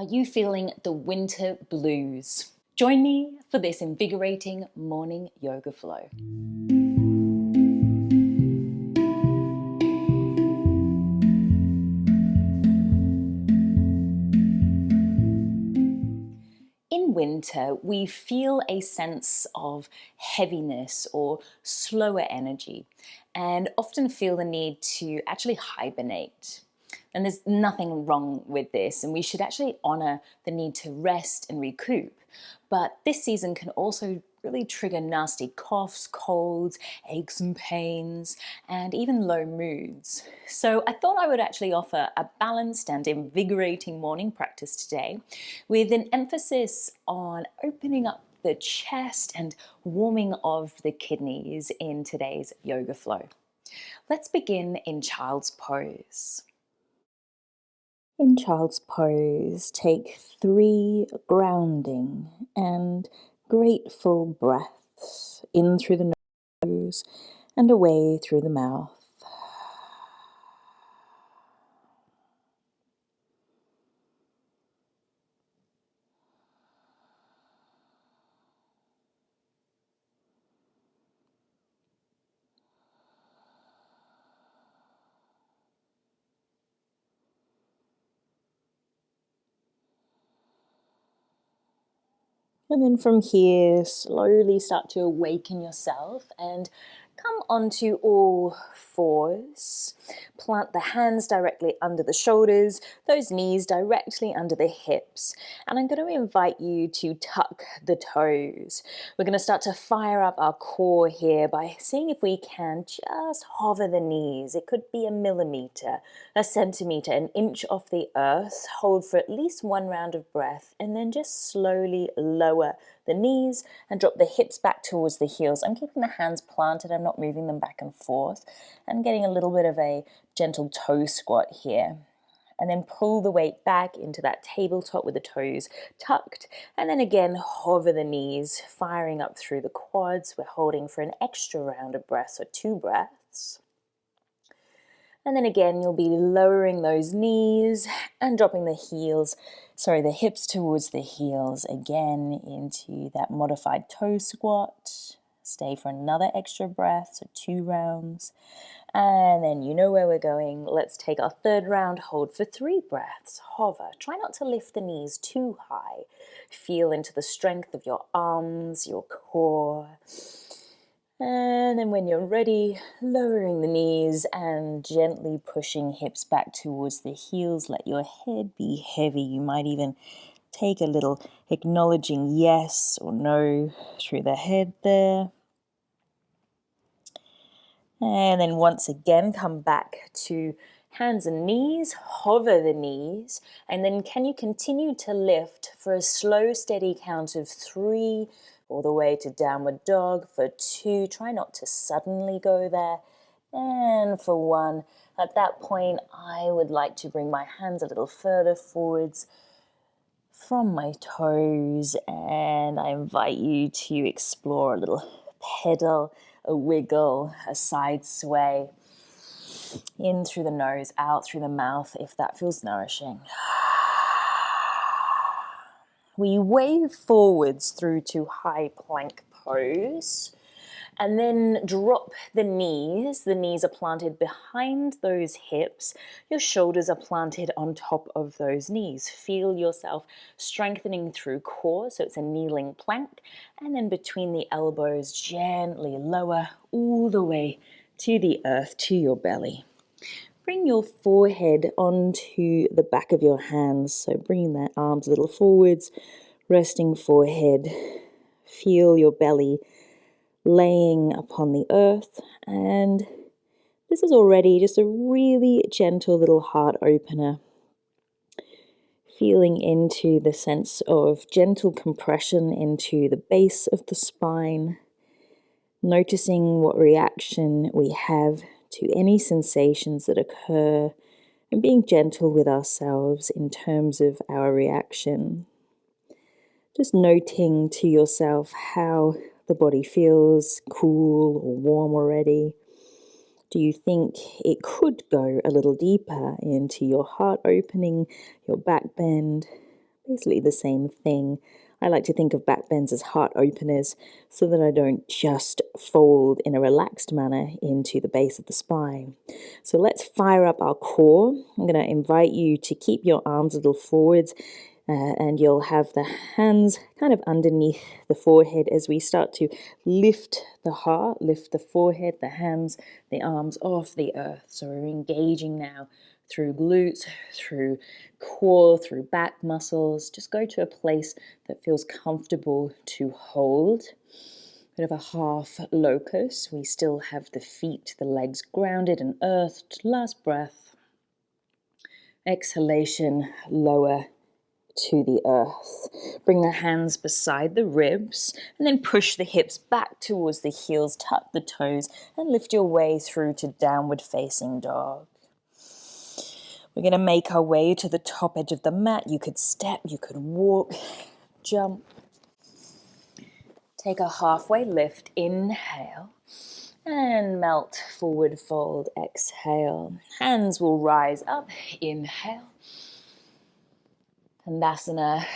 Are you feeling the winter blues? Join me for this invigorating morning yoga flow. In winter, we feel a sense of heaviness or slower energy and often feel the need to actually hibernate. And there's nothing wrong with this, and we should actually honor the need to rest and recoup. But this season can also really trigger nasty coughs, colds, aches and pains, and even low moods. So I thought I would actually offer a balanced and invigorating morning practice today with an emphasis on opening up the chest and warming of the kidneys in today's yoga flow. Let's begin in child's pose. In child's pose, take 3 grounding and grateful breaths in through the nose and away through the mouth. And then from here, slowly start to awaken yourself and come onto all fours. Plant the hands directly under the shoulders, those knees directly under the hips. And I'm going to invite you to tuck the toes. We're going to start to fire up our core here by seeing if we can just hover the knees. It could be a millimeter, a centimeter, an inch off the earth. Hold for at least 1 round of breath and then just slowly lower the knees and drop the hips back towards the heels. I'm keeping the hands planted, I'm not moving them back and forth, and getting a little bit of a gentle toe squat here. And then pull the weight back into that tabletop with the toes tucked, and then again hover the knees, firing up through the quads. We're holding for an extra round of breaths, or 2 breaths. And then again, you'll be lowering those knees and dropping the hips towards the heels again into that modified toe squat. Stay for another extra breath, so 2 rounds. And then you know where we're going. Let's take our 3rd round, hold for 3 breaths, hover. Try not to lift the knees too high. Feel into the strength of your arms, your core. And then when you're ready, lowering the knees and gently pushing hips back towards the heels. Let your head be heavy. You might even take a little acknowledging yes or no through the head there. And then once again, come back to hands and knees, hover the knees, and then can you continue to lift for a slow, steady count of 3, all the way to downward dog for 2. Try not to suddenly go there. And for 1, at that point, I would like to bring my hands a little further forwards from my toes, and I invite you to explore a little pedal, a wiggle, a side sway, in through the nose, out through the mouth, if that feels nourishing. We wave forwards through to high plank pose, and then drop the knees. The knees are planted behind those hips. Your shoulders are planted on top of those knees. Feel yourself strengthening through core, so it's a kneeling plank. And then between the elbows, gently lower all the way to the earth, to your belly. Bring your forehead onto the back of your hands, so bringing that arms a little forwards, resting forehead. Feel your belly laying upon the earth, and this is already just a really gentle little heart opener. Feeling into the sense of gentle compression into the base of the spine, noticing what reaction we have to any sensations that occur, and being gentle with ourselves in terms of our reaction. Just noting to yourself how the body feels, cool or warm already. Do you think it could go a little deeper into your heart opening, your back bend? basically the same thing. I like to think of back bends as heart openers so that I don't just fold in a relaxed manner into the base of the spine. So let's fire up our core. I'm going to invite you to keep your arms a little forwards, and you'll have the hands kind of underneath the forehead as we start to lift the heart, lift the forehead, the hands, the arms off the earth. So we're engaging now through glutes, through core, through back muscles. Just go to a place that feels comfortable to hold. Bit of a half locus. We still have the feet, the legs grounded and earthed. Last breath. Exhalation, lower to the earth. Bring the hands beside the ribs and then push the hips back towards the heels, tuck the toes and lift your way through to downward facing dog. We're going to make our way to the top edge of the mat. You could step, you could walk, jump. Take a halfway lift, inhale, and melt, forward fold, exhale. Hands will rise up, inhale. Tandasana,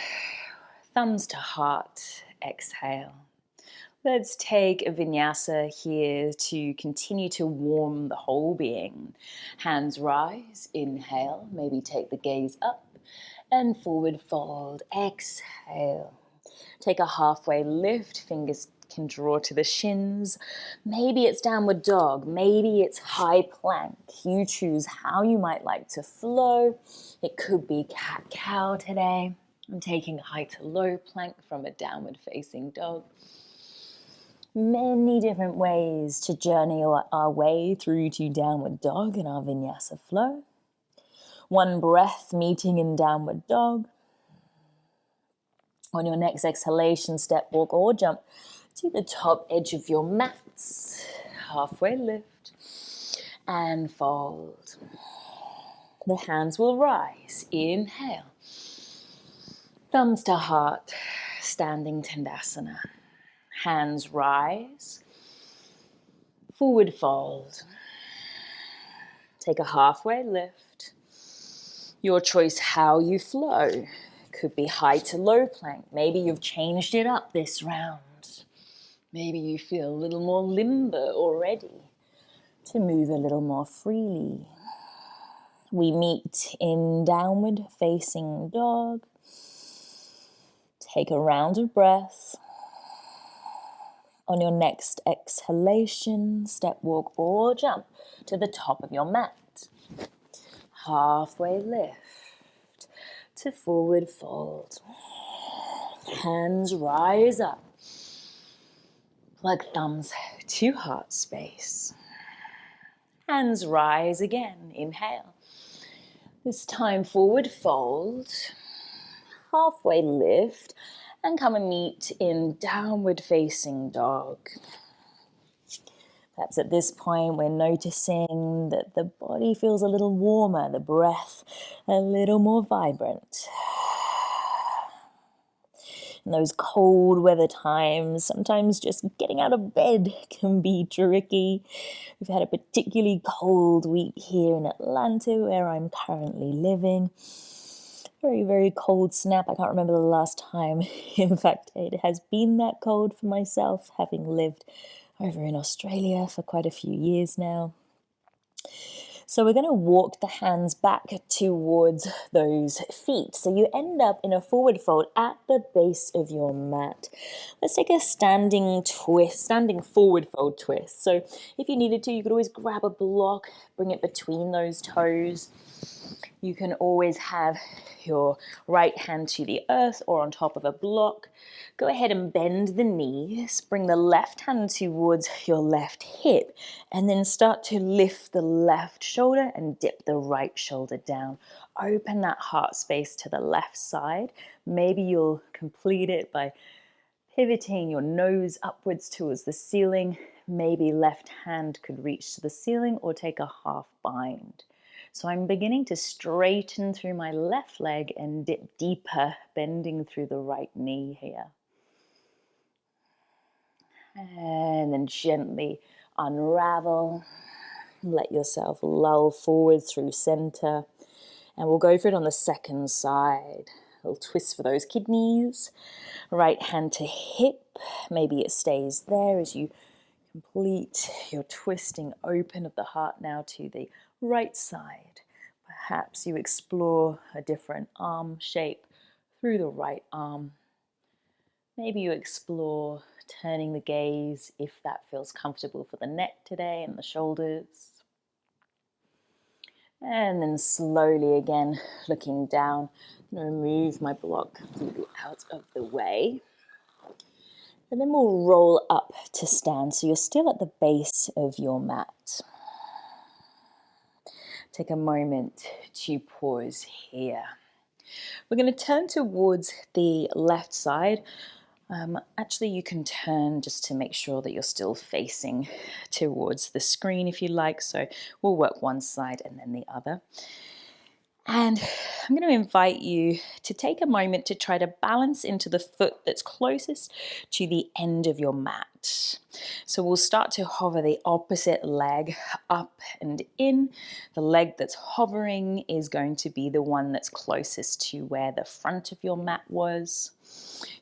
thumbs to heart, exhale. Let's take a vinyasa here to continue to warm the whole being. Hands rise, inhale, maybe take the gaze up, and forward fold, exhale. Take a halfway lift, fingers can draw to the shins. Maybe it's downward dog, maybe it's high plank. You choose how you might like to flow. It could be cat-cow today. I'm taking high to low plank from a downward facing dog. Many different ways to journey our way through to downward dog in our vinyasa flow. One breath meeting in downward dog. On your next exhalation, step, walk, or jump to the top edge of your mats. Halfway lift and fold. The hands will rise. Inhale. Thumbs to heart, standing Tandasana. Hands rise. Forward fold. Take a halfway lift. Your choice how you flow. Could be high to low plank. Maybe you've changed it up this round. Maybe you feel a little more limber already to move a little more freely. We meet in downward facing dog. Take a round of breath. On your next exhalation, step, walk, or jump to the top of your mat. Halfway lift to forward fold. Hands rise up. Plug thumbs to heart space. Hands rise again. Inhale. This time forward fold. Halfway lift. And come and meet in downward facing dog. Perhaps at this point we're noticing that the body feels a little warmer, the breath a little more vibrant. In those cold weather times, sometimes just getting out of bed can be tricky. We've had a particularly cold week here in Atlanta, where I'm currently living. Very, very cold snap. I can't remember the last time. In fact, it has been that cold for myself, having lived over in Australia for quite a few years now. So we're going to walk the hands back towards those feet. So you end up in a forward fold at the base of your mat. Let's take a standing twist, standing forward fold twist. So if you needed to, you could always grab a block, bring it between those toes. You can always have your right hand to the earth or on top of a block. Go ahead and bend the knees. Bring the left hand towards your left hip and then start to lift the left shoulder and dip the right shoulder down. Open that heart space to the left side. Maybe you'll complete it by pivoting your nose upwards towards the ceiling. Maybe left hand could reach to the ceiling or take a half bind. So I'm beginning to straighten through my left leg and dip deeper, bending through the right knee here. And then gently unravel. Let yourself lull forward through center. And we'll go for it on the second side. A little twist for those kidneys. Right hand to hip. Maybe it stays there as you complete your twisting open of the heart now to the right side. Perhaps you explore a different arm shape through the right arm. Maybe you explore turning the gaze if that feels comfortable for the neck today and the shoulders. And then slowly again, looking down, I'm going to move my block completely out of the way. And then we'll roll up to stand. So you're still at the base of your mat. Take a moment to pause here. We're going to turn towards the left side. Actually, you can turn just to make sure that you're still facing towards the screen if you like. So we'll work one side and then the other. And I'm going to invite you to take a moment to try to balance into the foot that's closest to the end of your mat. So we'll start to hover the opposite leg up and in. The leg that's hovering is going to be the one that's closest to where the front of your mat was.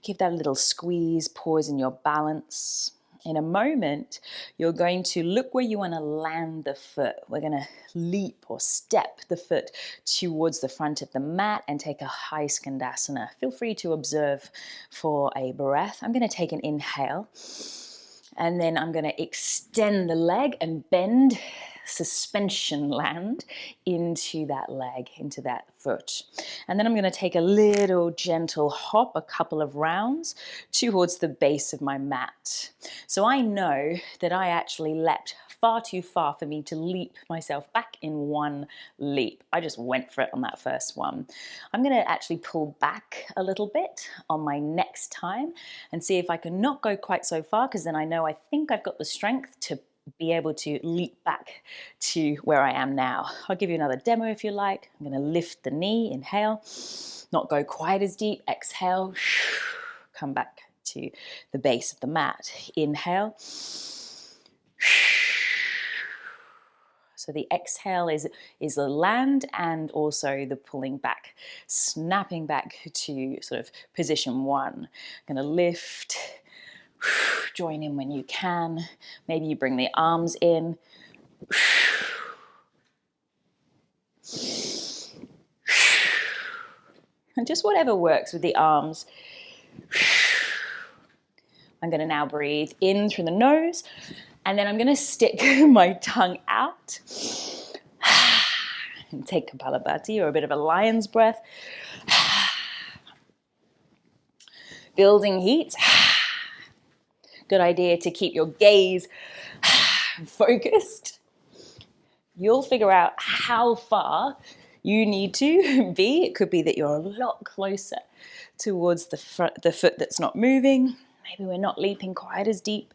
Give that a little squeeze, pause in your balance. In a moment, you're going to look where you want to land the foot. We're going to leap or step the foot towards the front of the mat and take a high skandasana. Feel free to observe for a breath. I'm going to take an inhale, and then I'm going to extend the leg and bend, suspension land into that leg, into that foot. And then I'm going to take a little gentle hop, a couple of rounds towards the base of my mat. So I know that I actually leapt far too far for me to leap myself back in one leap. I just went for it on that first one. I'm going to actually pull back a little bit on my next time and see if I can not go quite so far, because then I think I've got the strength to be able to leap back to where I am now. I'll give you another demo if you like. I'm going to lift the knee, inhale, not go quite as deep, exhale, come back to the base of the mat, inhale. So the exhale is the land and also the pulling back, snapping back to sort of position one. I'm going to lift, join in when you can. Maybe you bring the arms in. And just whatever works with the arms. I'm going to now breathe in through the nose, and then I'm going to stick my tongue out and take Kapalabhati, or a bit of a lion's breath. Building heat. Good idea to keep your gaze focused. You'll figure out how far you need to be. It could be that you're a lot closer towards the foot that's not moving. Maybe we're not leaping quite as deep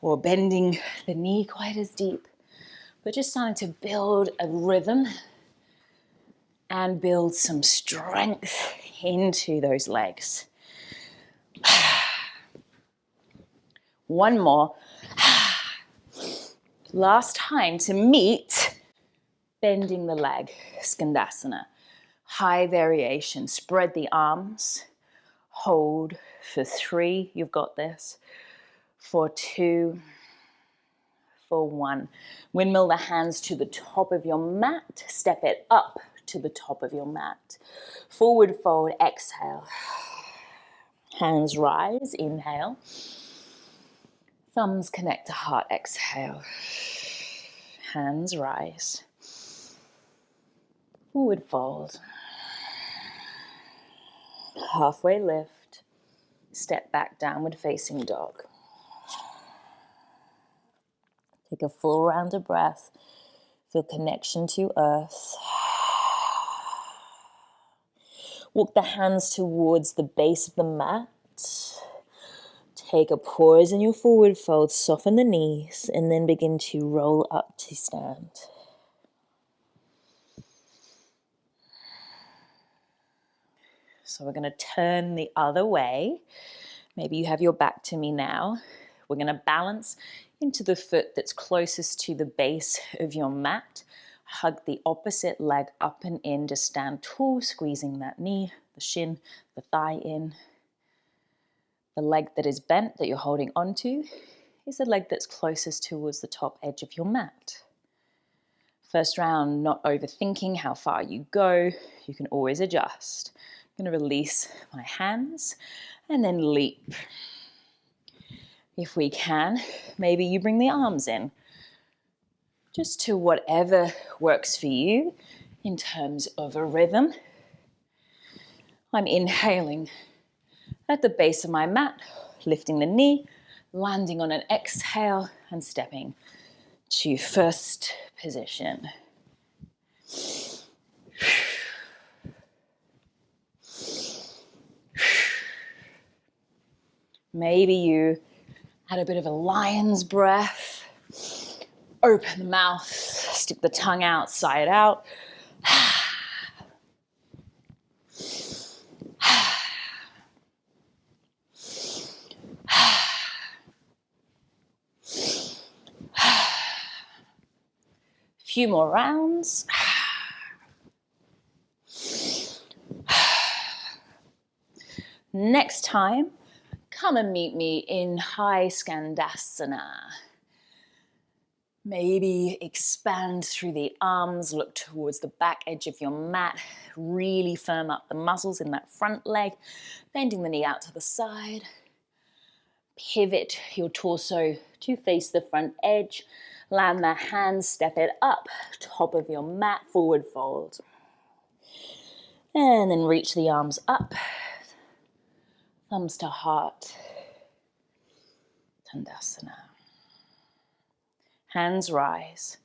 or bending the knee quite as deep, but just starting to build a rhythm and build some strength into those legs. One more. Last time to meet bending the leg, skandasana. High variation, spread the arms, hold for 3, you've got this, for 2, for 1. Windmill the hands to the top of your mat, step it up to the top of your mat. Forward fold, exhale. Hands rise, inhale. Thumbs connect to heart, exhale. Hands rise. Forward fold. Halfway lift. Step back, downward facing dog. Take a full round of breath. Feel connection to earth. Walk the hands towards the base of the mat. Take a pause in your forward fold, soften the knees, and then begin to roll up to stand. So we're going to turn the other way. Maybe you have your back to me now. We're going to balance into the foot that's closest to the base of your mat. Hug the opposite leg up and in to stand tall, squeezing that knee. the shin, the thigh in. The leg that is bent that you're holding onto is the leg that's closest towards the top edge of your mat. First round, not overthinking how far you go. You can always adjust. I'm going to release my hands and then leap. If we can, maybe you bring the arms in. Just to whatever works for you in terms of a rhythm. I'm inhaling at the base of my mat, lifting the knee, landing on an exhale and stepping to first position. Maybe you add a bit of a lion's breath, open the mouth, stick the tongue out, sigh it out. Few more rounds. Next time, come and meet me in high skandasana. Maybe expand through the arms, look towards the back edge of your mat, really firm up the muscles in that front leg, bending the knee out to the side. Pivot your torso to face the front edge. Land the hands, step it up, top of your mat, forward fold. And then reach the arms up, thumbs to heart, Tandasana. Hands rise.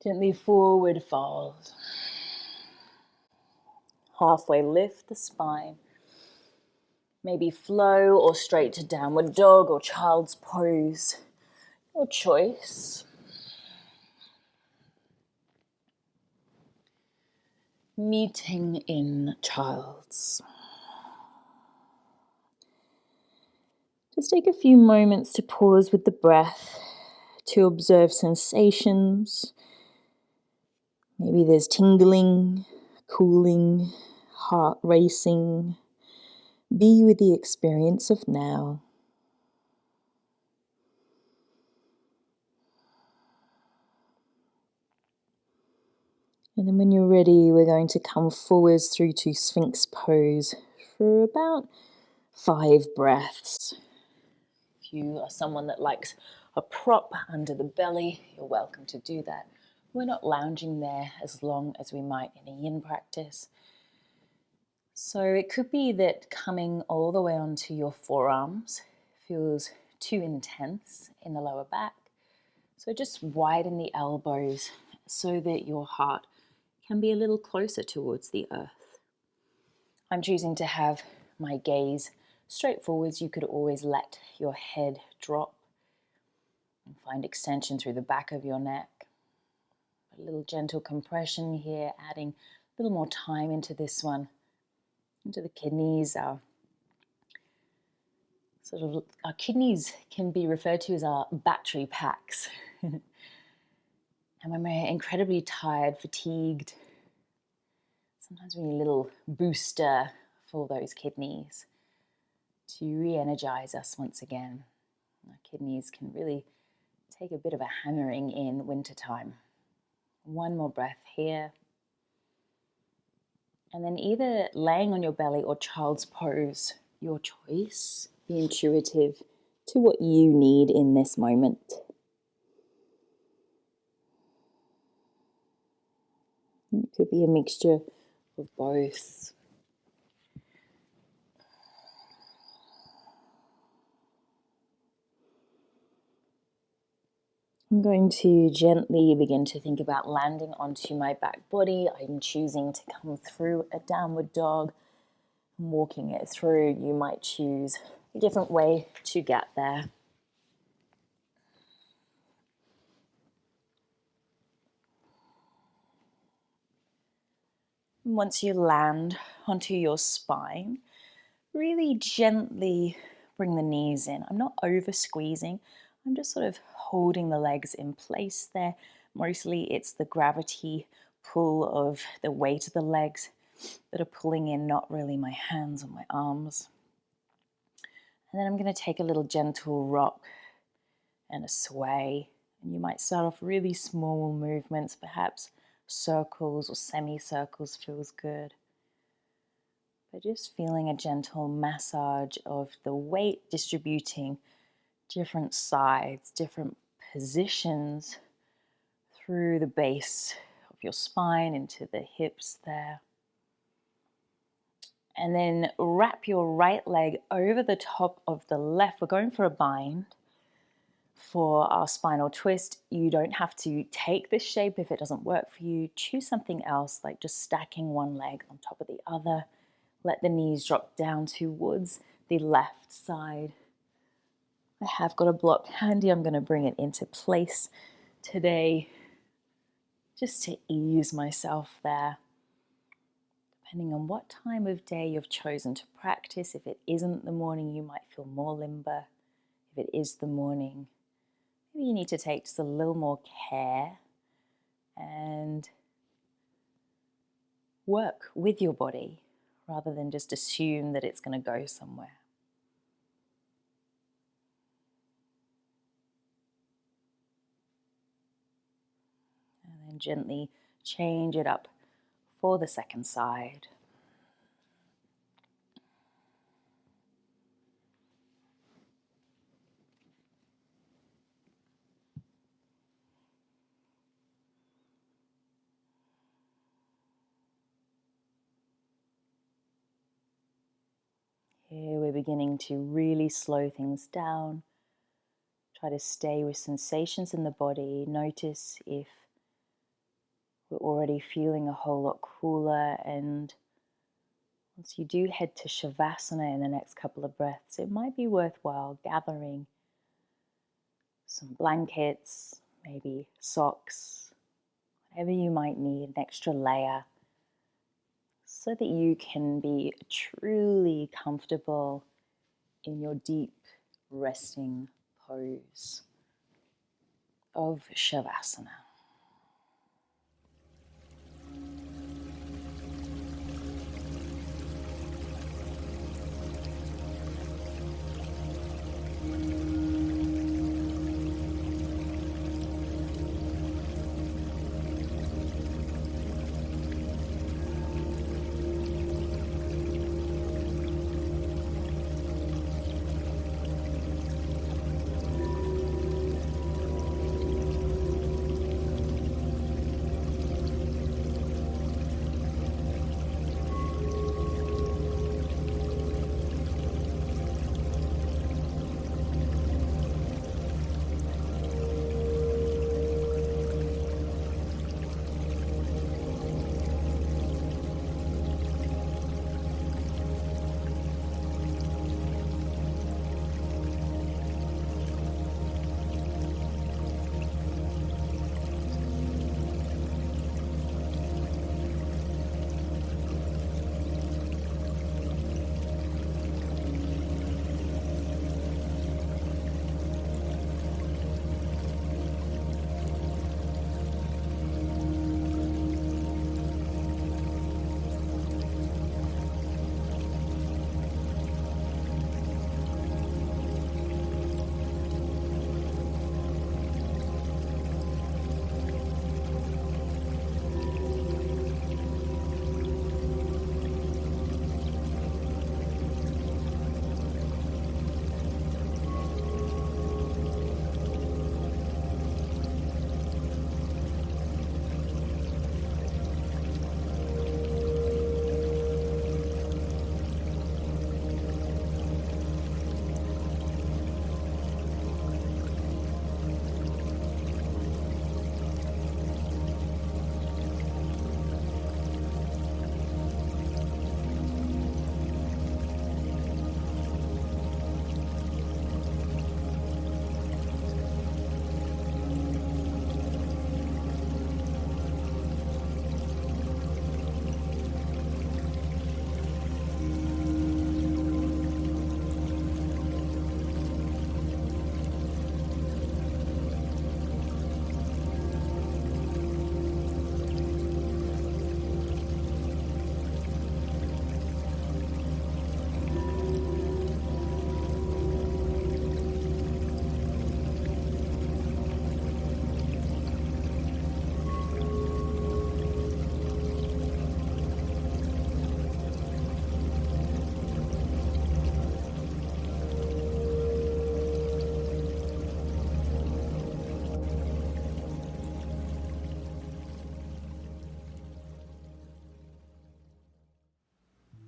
Gently forward fold. Halfway lift the spine. Maybe flow or straight to downward dog or child's pose. Your choice. Meeting in child's. Just take a few moments to pause with the breath, to observe sensations. Maybe there's tingling, cooling, heart racing. Be with the experience of now. And then when you're ready, we're going to come forwards through to Sphinx pose for about 5 breaths. If you are someone that likes a prop under the belly, you're welcome to do that. We're not lounging there as long as we might in a yin practice. So it could be that coming all the way onto your forearms feels too intense in the lower back. So just widen the elbows so that your heart can be a little closer towards the earth. I'm choosing to have my gaze straight forwards. You could always let your head drop and find extension through the back of your neck. A little gentle compression here, adding a little more time into this one, into the kidneys. Our kidneys can be referred to as our battery packs. And when we're incredibly tired, fatigued, sometimes we need a little booster for those kidneys to re-energize us once again. Our kidneys can really take a bit of a hammering in wintertime. One more breath here. And then either laying on your belly or child's pose, your choice. Be intuitive to what you need in this moment. It could be a mixture of both. I'm going to gently begin to think about landing onto my back body. I'm choosing to come through a downward dog, walking it through. You might choose a different way to get there. Once you land onto your spine, really gently bring the knees in. I'm not over squeezing. I'm just sort of holding the legs in place there. Mostly it's the gravity pull of the weight of the legs that are pulling in, not really my hands or my arms. And then I'm going to take a little gentle rock and a sway. And you might start off really small movements, perhaps circles or semicircles feels good. But just feeling a gentle massage of the weight distributing different sides, different positions through the base of your spine into the hips there. And then wrap your right leg over the top of the left. We're going for a bind for our spinal twist. You don't have to take this shape if it doesn't work for you. Choose something else, like just stacking one leg on top of the other. Let the knees drop down towards the left side. I have got a block handy. I'm going to bring it into place today just to ease myself there. Depending on what time of day you've chosen to practice. If it isn't the morning, you might feel more limber. If it is the morning, maybe you need to take just a little more care and work with your body rather than just assume that it's going to go somewhere. And then gently change it up for the second side. Here we're beginning to really slow things down. Try to stay with sensations in the body. Notice if we're already feeling a whole lot cooler, and once you do head to Shavasana in the next couple of breaths, it might be worthwhile gathering some blankets, maybe socks, whatever you might need, an extra layer, so that you can be truly comfortable in your deep resting pose of Shavasana.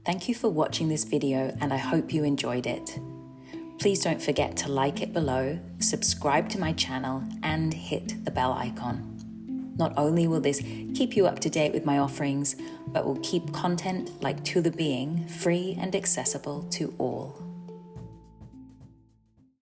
Thank you for watching this video, and I hope you enjoyed it. Please don't forget to like it below, subscribe to my channel, and hit the bell icon. Not only will this keep you up to date with my offerings, but will keep content like Tula being free and accessible to all.